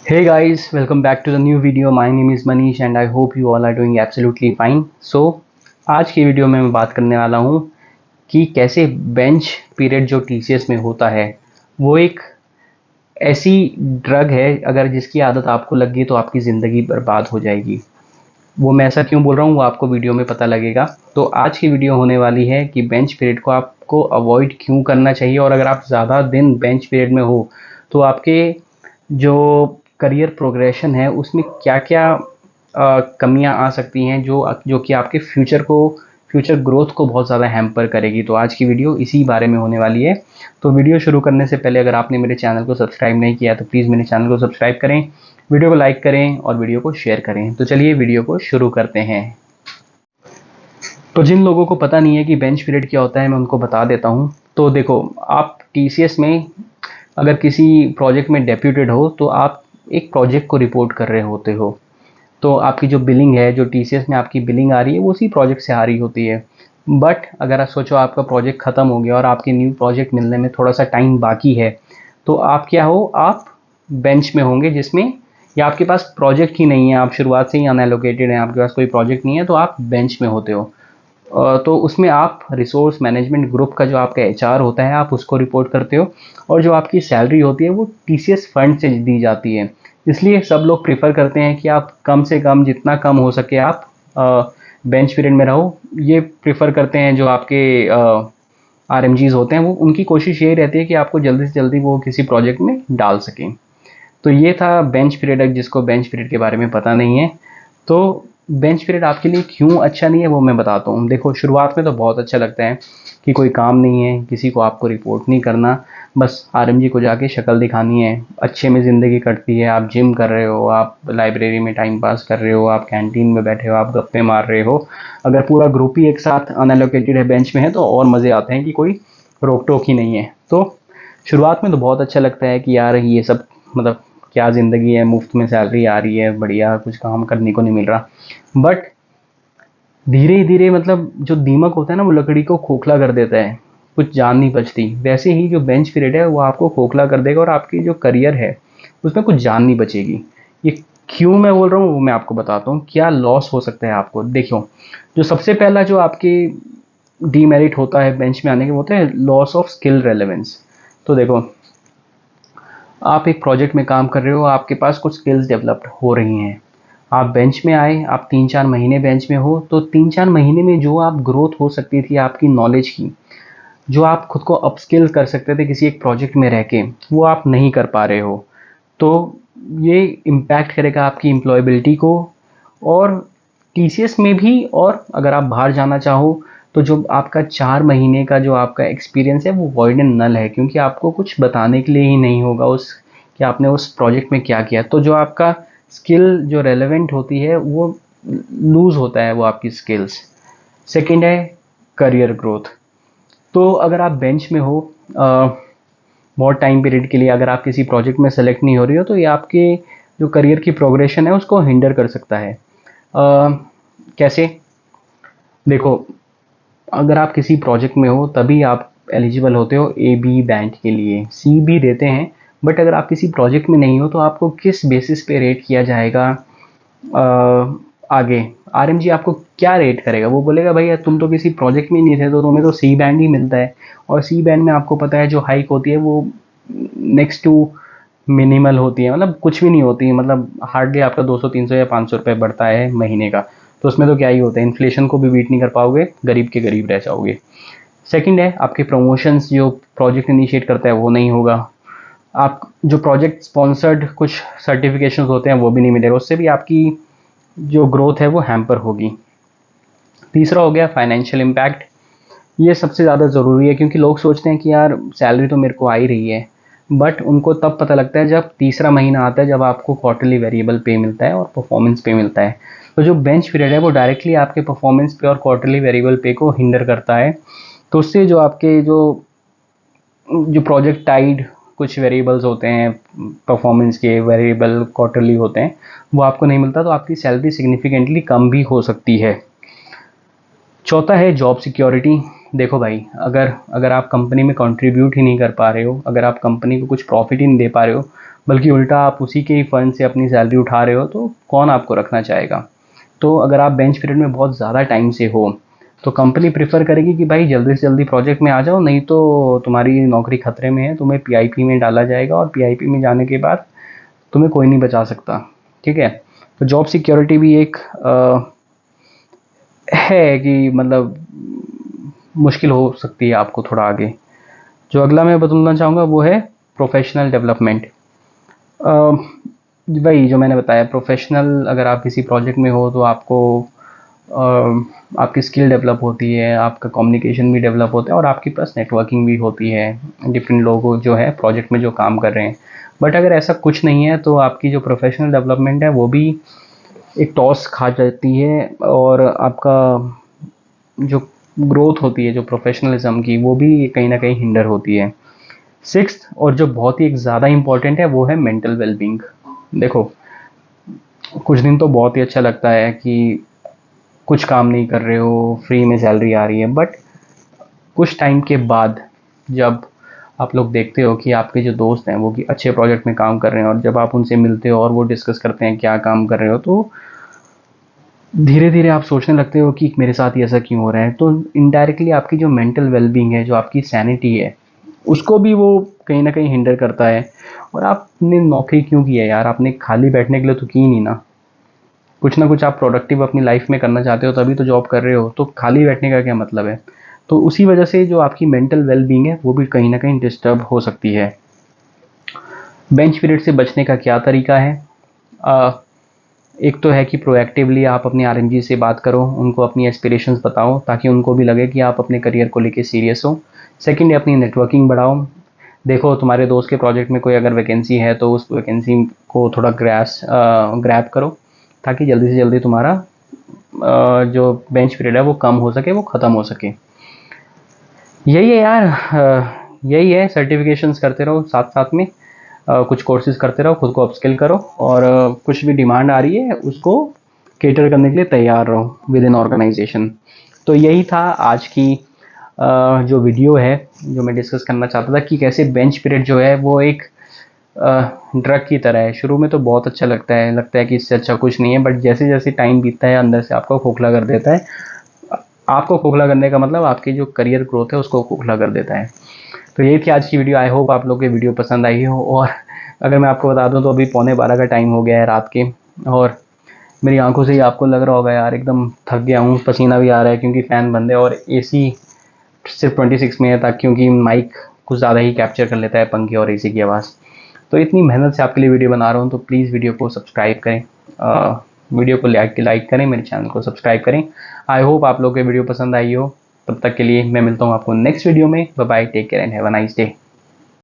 Hey guys, welcome back to the new video. My name is Manish and I hope you all are doing absolutely fine. So आज की video में मैं बात करने वाला हूँ कि कैसे बेंच पीरियड जो टीसीएस में होता है वो एक ऐसी ड्रग है, अगर जिसकी आदत आपको लग गई तो आपकी ज़िंदगी बर्बाद हो जाएगी। वो मैं ऐसा क्यों बोल रहा हूँ वो आपको वीडियो में पता लगेगा। तो आज की वीडियो होने वाली है कि बेंच पीरियड को आपको अवॉइड क्यों करना चाहिए, और अगर आप ज़्यादा दिन बेंच पीरियड में हो तो आपके जो करियर प्रोग्रेशन है उसमें क्या क्या कमियां आ सकती हैं जो जो कि आपके फ्यूचर ग्रोथ को बहुत ज़्यादा हैम्पर करेगी। तो आज की वीडियो इसी बारे में होने वाली है। तो वीडियो शुरू करने से पहले अगर आपने मेरे चैनल को सब्सक्राइब नहीं किया तो प्लीज़ मेरे चैनल को सब्सक्राइब करें, वीडियो को लाइक करें और वीडियो को शेयर करें। तो चलिए वीडियो को शुरू करते हैं। तो जिन लोगों को पता नहीं है कि बेंच पीरियड क्या होता है मैं उनको बता देता हूँ। तो देखो, आप टीसीएस में अगर किसी प्रोजेक्ट में डेप्यूटेड हो तो आप एक प्रोजेक्ट को रिपोर्ट कर रहे होते हो। तो आपकी जो बिलिंग है, जो टीसीएस में आपकी बिलिंग आ रही है वो उसी प्रोजेक्ट से आ रही होती है। बट अगर आप सोचो आपका प्रोजेक्ट ख़त्म हो गया और आपके न्यू प्रोजेक्ट मिलने में थोड़ा सा टाइम बाकी है, तो आप क्या हो, आप बेंच में होंगे, जिसमें या आपके पास प्रोजेक्ट ही नहीं है, आप शुरुआत से ही अनएलोकेटेड हैं, आपके पास कोई प्रोजेक्ट नहीं है, तो आप बेंच में होते हो। तो उसमें आप रिसोर्स मैनेजमेंट ग्रुप का जो आपका एचआर होता है आप उसको रिपोर्ट करते हो, और जो आपकी सैलरी होती है वो टीसीएस फंड से दी जाती है। इसलिए सब लोग प्रीफर करते हैं कि आप कम से कम, जितना कम हो सके आप बेंच पीरियड में रहो। ये प्रीफर करते हैं जो आपके आरएमजीज होते हैं, वो उनकी कोशिश यही रहती है कि आपको जल्दी से जल्दी वो किसी प्रोजेक्ट में डाल सकें। तो ये था बेंच पीरियड। जिसको बेंच पीरियड के बारे में पता नहीं है, तो बेंच पीरियड आपके लिए क्यों अच्छा नहीं है वो मैं बताता हूँ। देखो, शुरुआत में तो बहुत अच्छा लगता है कि कोई काम नहीं है, किसी को आपको रिपोर्ट नहीं करना, बस आरएमजी को जाके शक्ल दिखानी है, अच्छे में ज़िंदगी कटती है। आप जिम कर रहे हो, आप लाइब्रेरी में टाइम पास कर रहे हो, आप कैंटीन में बैठे हो, आप गप्पे मार रहे हो। अगर पूरा ग्रुप ही एक साथ अनएलोकेटेड है, बेंच में है, तो और मज़े आते हैं कि कोई रोक टोक ही नहीं है। तो शुरुआत में तो बहुत अच्छा लगता है कि यार ये सब, मतलब क्या ज़िंदगी है, मुफ्त में सैलरी आ रही है, बढ़िया, कुछ काम करने को नहीं मिल रहा। बट धीरे धीरे, मतलब जो दीमक होता है ना वो लकड़ी को खोखला कर देता है, कुछ जान नहीं बचती। वैसे ही जो बेंच पीरियड है वो आपको खोखला कर देगा और आपकी जो करियर है उसमें कुछ जान नहीं बचेगी। ये क्यों मैं बोल रहा हूँ वो मैं आपको बताता हूँ, क्या लॉस हो सकता है आपको। देखो, जो सबसे पहला जो आपकी डीमेरिट होता है बेंच में आने के, वो होता है लॉस ऑफ स्किल रेलेवेंस। तो देखो, आप एक प्रोजेक्ट में काम कर रहे हो, आपके पास कुछ स्किल्स डेवलप्ड हो रही हैं, आप बेंच में आए, आप 3-4 महीने बेंच में हो, तो 3-4 महीने में जो आप ग्रोथ हो सकती थी आपकी नॉलेज की, जो आप खुद को अपस्किल कर सकते थे किसी एक प्रोजेक्ट में रह के, वो आप नहीं कर पा रहे हो। तो ये इम्पैक्ट करेगा आपकी एम्प्लॉयबिलिटी को, और टीसीएस में भी। और अगर आप बाहर जाना चाहो तो जो आपका 4 महीने का जो आपका एक्सपीरियंस है वो वॉइड एंड नल है, क्योंकि आपको कुछ बताने के लिए ही नहीं होगा उस कि आपने उस प्रोजेक्ट में क्या किया। तो जो आपका स्किल जो रेलेवेंट होती है वो लूज़ होता है, वो आपकी स्किल्स। सेकंड है करियर ग्रोथ। तो अगर आप बेंच में हो बहुत टाइम पीरियड के लिए, अगर आप किसी प्रोजेक्ट में सेलेक्ट नहीं हो रही हो, तो ये आपके जो करियर की प्रोग्रेशन है उसको हिंडर कर सकता है। कैसे? देखो, अगर आप किसी प्रोजेक्ट में हो तभी आप एलिजिबल होते हो ए बी बैंक के लिए, सी भी देते हैं। बट अगर आप किसी प्रोजेक्ट में नहीं हो तो आपको किस बेसिस पे रेट किया जाएगा? आगे आरएमजी आपको क्या रेट करेगा? वो बोलेगा भैया तुम तो किसी प्रोजेक्ट में ही नहीं थे, तो तुम्हें तो सी बैंड ही मिलता है। और सी बैंड में आपको पता है जो हाइक होती है वो नेक्स्ट टू मिनिमल होती है, मतलब कुछ भी नहीं होती है, मतलब हार्डली आपका 200 300 या 500 रुपये बढ़ता है महीने का। तो उसमें तो क्या ही होता है, इन्फ्लेशन को भी बीट नहीं कर पाओगे, गरीब के गरीब रह जाओगे। सेकंड है आपके प्रमोशंस, जो प्रोजेक्ट इनिशिएट करता है वो नहीं होगा। आप जो प्रोजेक्ट स्पॉन्सर्ड कुछ सर्टिफिकेशंस होते हैं वो भी नहीं मिलेगा, उससे भी आपकी जो ग्रोथ है वो हैम्पर होगी। तीसरा हो गया फाइनेंशियल इम्पैक्ट। ये सबसे ज़्यादा ज़रूरी है, क्योंकि लोग सोचते हैं कि यार सैलरी तो मेरे को आ ही रही है, बट उनको तब पता लगता है जब तीसरा महीना आता है, जब आपको क्वार्टरली वेरिएबल पे मिलता है और परफॉर्मेंस पे मिलता है। तो जो बेंच पीरियड है वो डायरेक्टली आपके परफॉर्मेंस पे और क्वार्टरली वेरिएबल पे को हिंडर करता है। तो उससे जो आपके जो जो प्रोजेक्ट टाइड कुछ वेरिएबल्स होते हैं, परफॉर्मेंस के वेरिएबल क्वार्टरली होते हैं, वो आपको नहीं मिलता, तो आपकी सैलरी सिग्निफिकेंटली कम भी हो सकती है। चौथा है जॉब सिक्योरिटी। देखो भाई, अगर अगर आप कंपनी में कंट्रीब्यूट ही नहीं कर पा रहे हो, अगर आप कंपनी को कुछ प्रॉफिट ही नहीं दे पा रहे हो, बल्कि उल्टा आप उसी के ही फंड से अपनी सैलरी उठा रहे हो, तो कौन आपको रखना चाहेगा। तो अगर आप बेंच पीरियड में बहुत ज़्यादा टाइम से हो तो कंपनी प्रेफर करेगी कि भाई जल्दी से जल्दी प्रोजेक्ट में आ जाओ, नहीं तो तुम्हारी नौकरी खतरे में है, तुम्हें पीआईपी में डाला जाएगा और पीआईपी में जाने के बाद तुम्हें कोई नहीं बचा सकता। ठीक है। तो जॉब सिक्योरिटी भी एक है कि मतलब मुश्किल हो सकती है आपको थोड़ा आगे। जो अगला मैं बताना चाहूँगा वो है प्रोफेशनल डेवलपमेंट। वही जो मैंने बताया, प्रोफेशनल अगर आप किसी प्रोजेक्ट में हो तो आपको आपकी स्किल डेवलप होती है, आपका कम्युनिकेशन भी डेवलप होता है और आपके पास नेटवर्किंग भी होती है डिफरेंट लोगों जो है प्रोजेक्ट में जो काम कर रहे हैं। बट अगर ऐसा कुछ नहीं है तो आपकी जो प्रोफेशनल डेवलपमेंट है वो भी एक टॉस खा जाती है, और आपका जो ग्रोथ होती है जो प्रोफेशनलिज्म की वो भी कहीं ना कहीं हिंडर होती है। सिक्स्थ और जो बहुत ही एक ज़्यादा इम्पॉर्टेंट है वो है मेंटल वेलबींग। देखो, कुछ दिन तो बहुत ही अच्छा लगता है कि कुछ काम नहीं कर रहे हो, फ्री में सैलरी आ रही है, बट कुछ टाइम के बाद जब आप लोग देखते हो कि आपके जो दोस्त हैं वो कि अच्छे प्रोजेक्ट में काम कर रहे हैं, और जब आप उनसे मिलते हो और वो डिस्कस करते हैं क्या काम कर रहे हो, तो धीरे धीरे आप सोचने लगते हो कि मेरे साथ ही ऐसा क्यों हो रहा है। तो इनडायरेक्टली आपकी जो मेंटल वेलबींग है, जो आपकी सैनिटी है, उसको भी वो कहीं ना कहीं हिंडर करता है। और आपने नौकरी क्यों की है यार, आपने खाली बैठने के लिए तो की नहीं ना। कुछ ना कुछ आप प्रोडक्टिव अपनी लाइफ में करना चाहते हो, तभी तो जॉब कर रहे हो, तो खाली बैठने का क्या मतलब है। तो उसी वजह से जो आपकी मेंटल वेलबींग है वो भी कहीं ना कहीं डिस्टर्ब हो सकती है। बेंच पीरियड से बचने का क्या तरीका है? अ, एक तो है कि प्रोएक्टिवली आप अपने आरएमजी से बात करो, उनको अपनी एस्पिरेशंस बताओ ताकि उनको भी लगे कि आप अपने करियर को लेके सीरियस हो। सेकंड है अपनी नेटवर्किंग बढ़ाओ। देखो, तुम्हारे दोस्त के प्रोजेक्ट में कोई अगर वैकेंसी है तो उस वैकेंसी को थोड़ा ग्रैब करो, ताकि जल्दी से जल्दी तुम्हारा जो बेंच पीरियड है वो कम हो सके, वो ख़त्म हो सके। यही है यार, यही है। सर्टिफिकेशंस करते रहो साथ साथ में, कुछ कोर्सेज करते रहो, खुद को अपस्किल करो, और कुछ भी डिमांड आ रही है उसको केटर करने के लिए तैयार रहो विद इन ऑर्गेनाइजेशन। तो यही था आज की जो वीडियो है, जो मैं डिस्कस करना चाहता था कि कैसे बेंच पीरियड जो है वो एक ड्रग की तरह है। शुरू में तो बहुत अच्छा लगता है कि इससे अच्छा कुछ नहीं है, बट जैसे जैसे टाइम बीतता है अंदर से आपको खोखला कर देता है। आपको खोखला करने का मतलब आपकी जो करियर ग्रोथ है उसको खोखला कर देता है। तो यही थी आज की वीडियो। आई होप आप लोग को वीडियो पसंद आई हो। और अगर मैं आपको बता दूं तो अभी 11:15 का टाइम हो गया है रात के, और मेरी आंखों से ही आपको लग रहा होगा यार एकदम थक गया हूँ, पसीना भी आ रहा है क्योंकि फ़ैन बंद है और एसी सिर्फ 26 में है, तक क्योंकि माइक कुछ ज़्यादा ही कैप्चर कर लेता है पंखे और एसी की आवाज़। तो इतनी मेहनत से आपके लिए वीडियो बना रहा हूँ, तो प्लीज़ वीडियो को सब्सक्राइब करें, वीडियो को लाइक करें, मेरे चैनल को सब्सक्राइब करें। आई होप आप लोगों को वीडियो पसंद आई हो। तब तक के लिए मैं मिलता हूँ आपको नेक्स्ट वीडियो में। Bye bye, take care and have a nice day.